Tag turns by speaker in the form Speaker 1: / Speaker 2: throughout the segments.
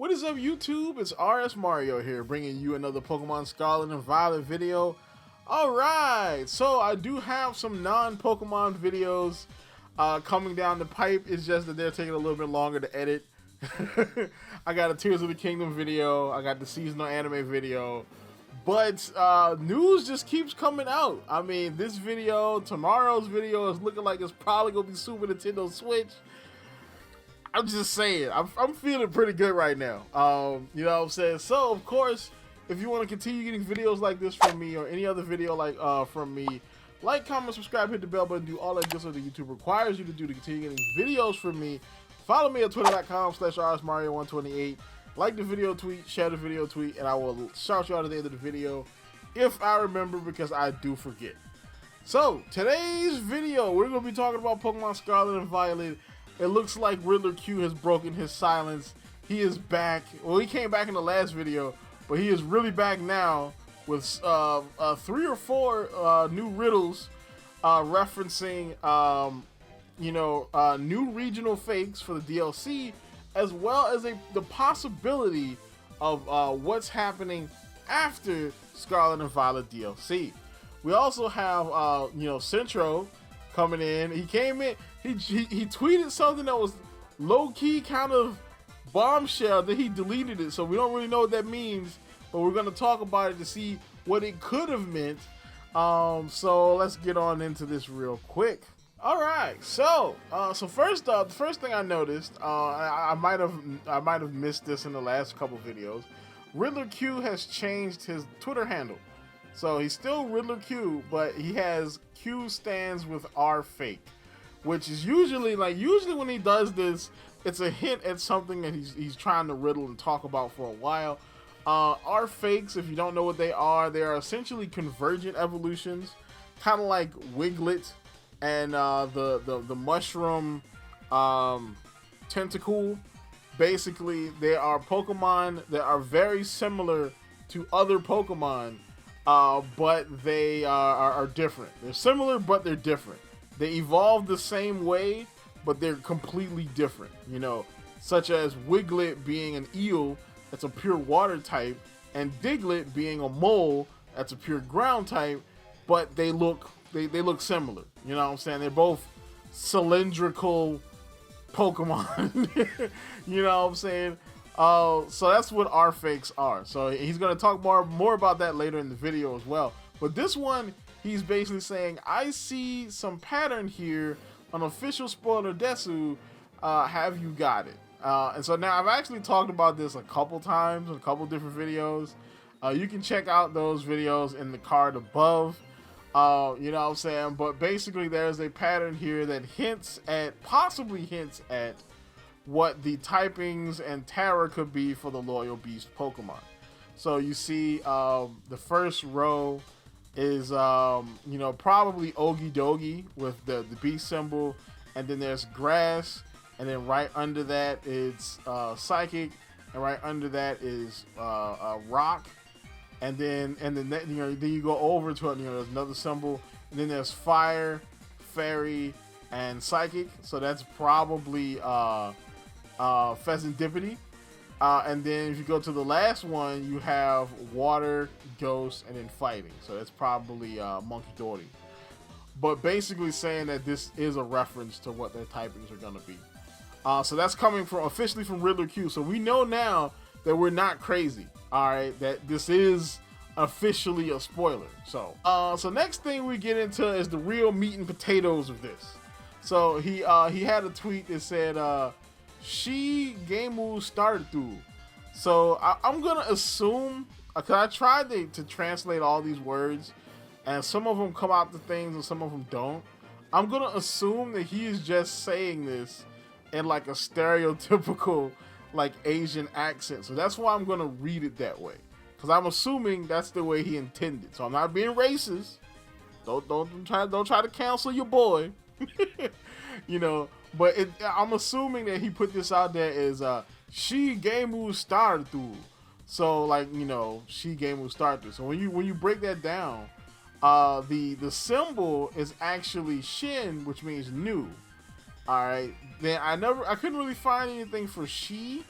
Speaker 1: What is up, YouTube? It's RSMario here, bringing you another Pokemon Scarlet and Violet video. Alright, so I do have some non-Pokemon videos coming down the pipe. It's just that they're taking a little bit longer to edit. I got a Tears of the Kingdom video, I got the seasonal anime video, but news just keeps coming out. I mean, this video, tomorrow's video is looking like it's probably going to be Super Nintendo Switch. I'm just saying, I'm feeling pretty good right now. You know what I'm saying? So, of course, if you want to continue getting videos like this from me or any other video like from me, like, comment, subscribe, hit the bell button, do all that good stuff that YouTube requires you to do to continue getting videos from me. Follow me at twitter.com/rsmario128. Like the video tweet, share the video tweet, and I will shout you out at the end of the video if I remember, because I do forget. So, today's video, we're going to be talking about Pokemon Scarlet and Violet. It looks like Riddler Khu has broken his silence. He is back. Well, he came back in the last video, but he is really back now with 3 or 4 new riddles referencing, new regional fakes for the DLC, as well as the possibility of what's happening after Scarlet and Violet DLC. We also have, Centro coming in. He came in, he tweeted something that was low-key kind of bombshell, that he deleted it, so we don't really know what that means, but we're going to talk about it to see what it could have meant. So let's get on into this real quick. Alright, so first up, the first thing I noticed, I might have missed this in the last couple videos. Riddler Khu has changed his Twitter handle. So he's still Riddler Khu, but he has Q stands with Rfakes, which is usually when he does this, it's a hint at something that he's trying to riddle and talk about for a while. Rfakes, if you don't know what they are essentially convergent evolutions, kind of like Wiglet and the mushroom tentacle. Basically, they are Pokemon that are very similar to other Pokemon, but they are different. They're similar, but they're different. They evolve the same way, but they're completely different. You know, such as Wiglet being an eel that's a pure water type, and Diglett being a mole that's a pure ground type, but they look similar. You know what I'm saying? They're both cylindrical Pokemon. You know what I'm saying? So that's what Rfakes are. So he's going to talk more about that later in the video as well. But this one, he's basically saying, I see some pattern here on official spoiler Desu. Have you got it? And so now I've actually talked about this a couple times in a couple different videos. You can check out those videos in the card above. You know what I'm saying? But basically there's a pattern here that possibly hints at what the typings and Terra could be for the Loyal Beast Pokemon. So you see the first row is probably Ogie Dogie with the beast symbol, and then there's grass, and then right under that it's psychic, and right under that is rock, and then then you go over to it, there's another symbol, and then there's fire, fairy, and psychic. So that's probably Pheasantipity. And then if you go to the last one, you have water, ghost, and then fighting. So that's probably Monkey Dory. But basically saying that this is a reference to what their typings are going to be. So that's coming officially from Riddler Khu. So we know now that we're not crazy. Alright, that this is officially a spoiler. So next thing we get into is the real meat and potatoes of this. So he had a tweet that said, Shi Gameu started through. So I'm gonna assume, because I tried to translate all these words, and some of them come out to things and some of them don't. I'm gonna assume that he is just saying this in like a stereotypical like Asian accent. So that's why I'm gonna read it that way, because I'm assuming that's the way he intended. So I'm not being racist. Don't try to cancel your boy. But I'm assuming that he put this out there as Shi Gameu started through. So Shi Gameu started through. So when you break that down, the symbol is actually Shin, which means new. All right. Then I couldn't really find anything for Shi.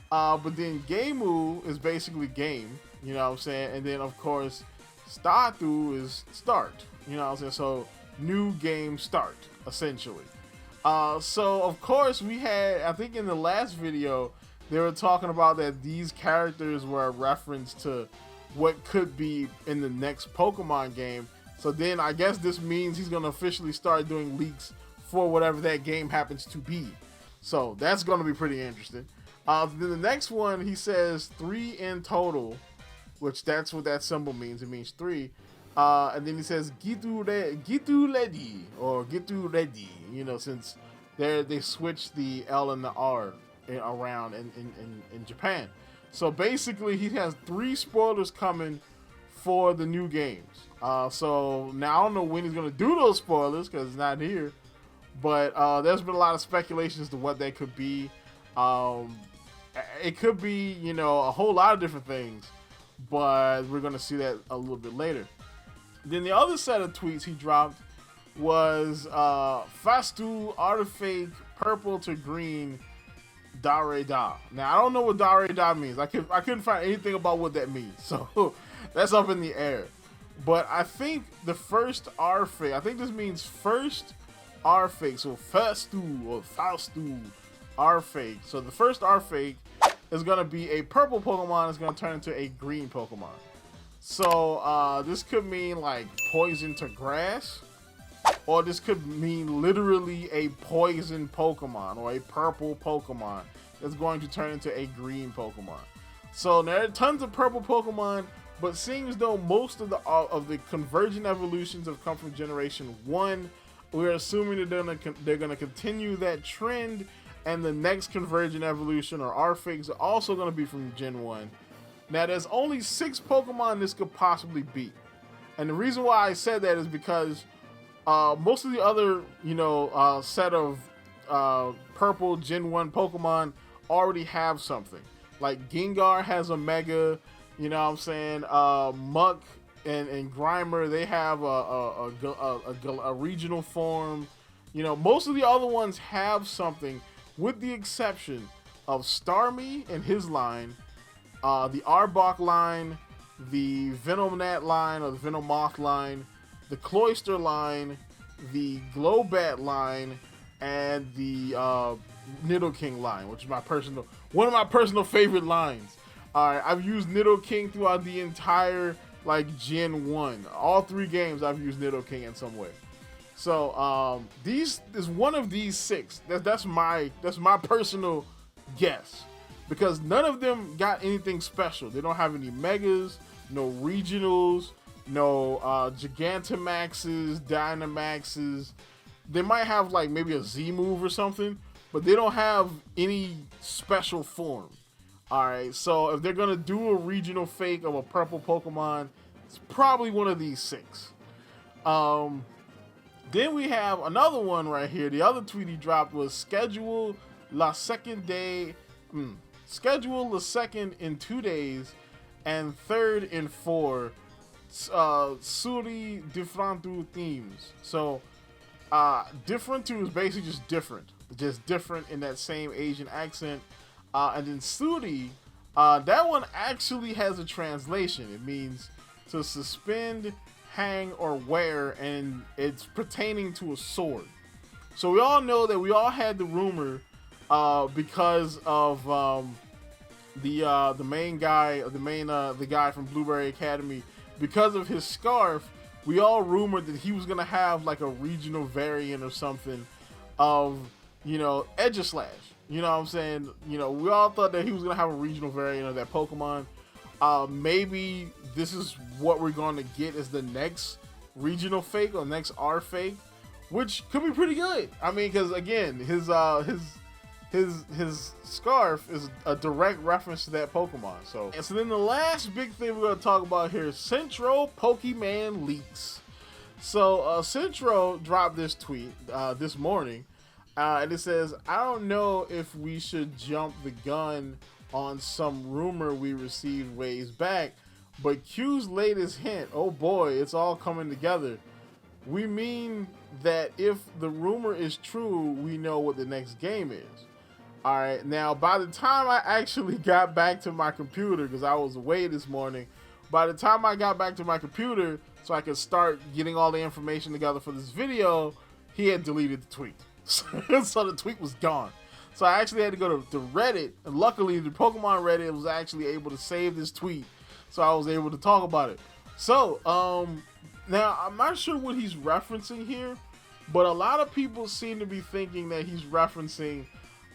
Speaker 1: But then Gameu is basically game, you know what I'm saying? And then, of course, Startu is start, you know what I'm saying? So, new game start, essentially. So, of course, we had, I think in the last video, they were talking about that these characters were a reference to what could be in the next Pokemon game. So then I guess this means he's going to officially start doing leaks for whatever that game happens to be. So that's going to be pretty interesting. Then the next one, he says 3 in total, which that's what that symbol means. It means 3. And then he says Gitu ready, or Gitu ready, you know, since they switched the L and the R around in Japan. So basically he has 3 spoilers coming for the new games. So now I don't know when he's going to do those spoilers because it's not here. But there's been a lot of speculation as to what they could be. It could be, you know, a whole lot of different things. But we're going to see that a little bit later. Then the other set of tweets he dropped was Fastu Artifact Purple to Green Dare Da. Now, I don't know what Dare Da means. I couldn't find anything about what that means. So that's up in the air. But I think the first Rfake, I think this means first Rfake. So Fastu or Fastu Rfake. So the first Rfake is going to be a purple Pokemon. It's going to turn into a green Pokemon. So this could mean like poison to grass. Or this could mean literally a poison Pokemon or a purple Pokemon that's going to turn into a green Pokemon. So there are tons of purple Pokemon, but seeing as though most of the convergent evolutions have come from Generation 1, we're assuming that they're gonna continue that trend, and the next convergent evolution or Rfakes are also gonna be from Gen 1. Now there's only 6 Pokemon this could possibly be, and the reason why I said that is because most of the other, you know, set of purple Gen 1 Pokemon already have something. Like Gengar has a Mega, you know what I'm saying? Muck and Grimer, they have a regional form. You know, most of the other ones have something, with the exception of Starmie and his line, the Arbok line, the Venomoth line, or the Venomoth line, the Cloyster line, the Globat line, and the Nidoking line, which is one of my personal favorite lines. Alright, I've used Nidoking throughout the entire like Gen 1. All 3 games I've used Nidoking in some way. So these is one of these 6. That's my personal guess. Because none of them got anything special. They don't have any Megas, no regionals, no Gigantamaxes, Dynamaxes. They might have like maybe a Z move or something, but they don't have any special form. Alright, so if they're gonna do a regional fake of a purple Pokemon, it's probably one of these 6. Then we have another one right here. The other tweet he dropped was schedule the second in 2 days and third in 4 Suri Differentu themes. So Differentu is basically just different in that same Asian accent. And then Suri, that one actually has a translation. It means to suspend, hang, or wear, and it's pertaining to a sword. So we all know that we all had the rumor because of the main guy, the guy from Blueberry Academy, because of his scarf. We all rumored that he was gonna have like a regional variant or something of, you know, Edgeslash. You know what I'm saying? You know, we all thought that he was going to have a regional variant of that Pokemon. Maybe this is what we're going to get as the next regional fake or next Rfake, which could be pretty good. I mean, because again, his scarf is a direct reference to that Pokemon. So then the last big thing we're going to talk about here is Centro Pokemon leaks. So Centro dropped this tweet this morning. And it says, I don't know if we should jump the gun on some rumor we received ways back, but Q's latest hint, oh boy, it's all coming together. We mean that if the rumor is true, we know what the next game is. All right. Now, by the time I actually got back to my computer, because I was away this morning, by the time I got back to my computer so I could start getting all the information together for this video, he had deleted the tweet. So the tweet was gone. So I actually had to go to Reddit, and luckily the Pokemon Reddit was actually able to save this tweet, so I was able to talk about it. So, now I'm not sure what he's referencing here, but a lot of people seem to be thinking that he's referencing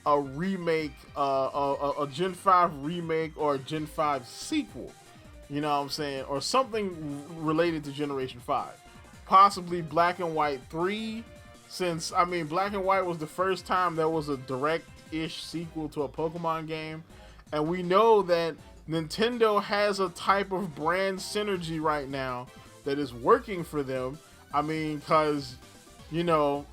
Speaker 1: a remake, a Gen 5 remake or a Gen 5 sequel. You know what I'm saying? Or something related to Generation 5. Possibly Black and White 3, since, I mean, Black and White was the first time there was a direct-ish sequel to a Pokemon game. And we know that Nintendo has a type of brand synergy right now that is working for them. I mean, because, you know,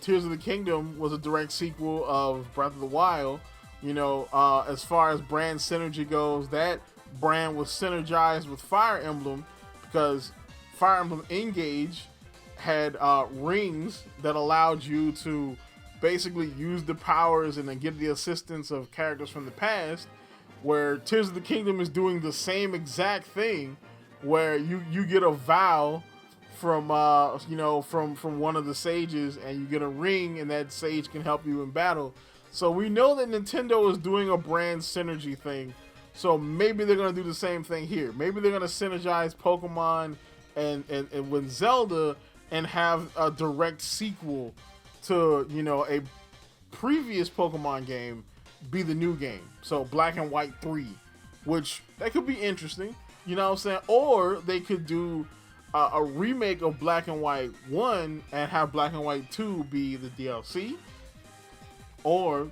Speaker 1: Tears of the Kingdom was a direct sequel of Breath of the Wild. You know, as far as brand synergy goes, that brand was synergized with Fire Emblem, because Fire Emblem Engage had rings that allowed you to basically use the powers and then get the assistance of characters from the past, where Tears of the Kingdom is doing the same exact thing, where you get a vow from you know, from one of the sages, and you get a ring, and that sage can help you in battle. So we know that Nintendo is doing a brand synergy thing. So maybe they're gonna do the same thing here. Maybe they're gonna synergize Pokemon and with Zelda and have a direct sequel to, you know, a previous Pokemon game be the new game. So Black and White 3, which that could be interesting. You know what I'm saying? Or they could do a remake of Black and White 1 and have Black and White 2 be the DLC. Or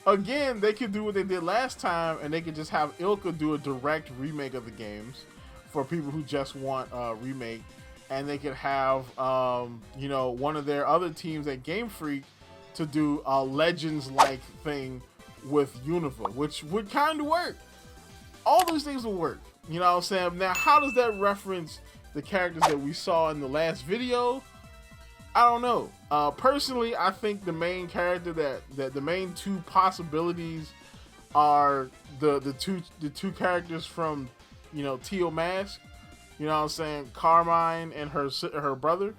Speaker 1: again, they could do what they did last time, and they could just have Ilka do a direct remake of the games for people who just want a remake. And they could have, you know, one of their other teams at Game Freak to do a Legends-like thing with Unova, which would kind of work. All those things will work. You know what I'm saying? Now, how does that reference the characters that we saw in the last video? I don't know. Personally, I think the main character that the main two possibilities are the two characters from, you know, Teal Mask. You know what I'm saying? Carmine and her brother.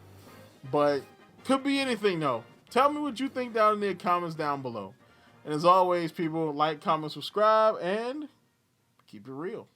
Speaker 1: But could be anything though. Tell me what you think down in the comments down below. And as always, people, like, comment, subscribe, and keep it real.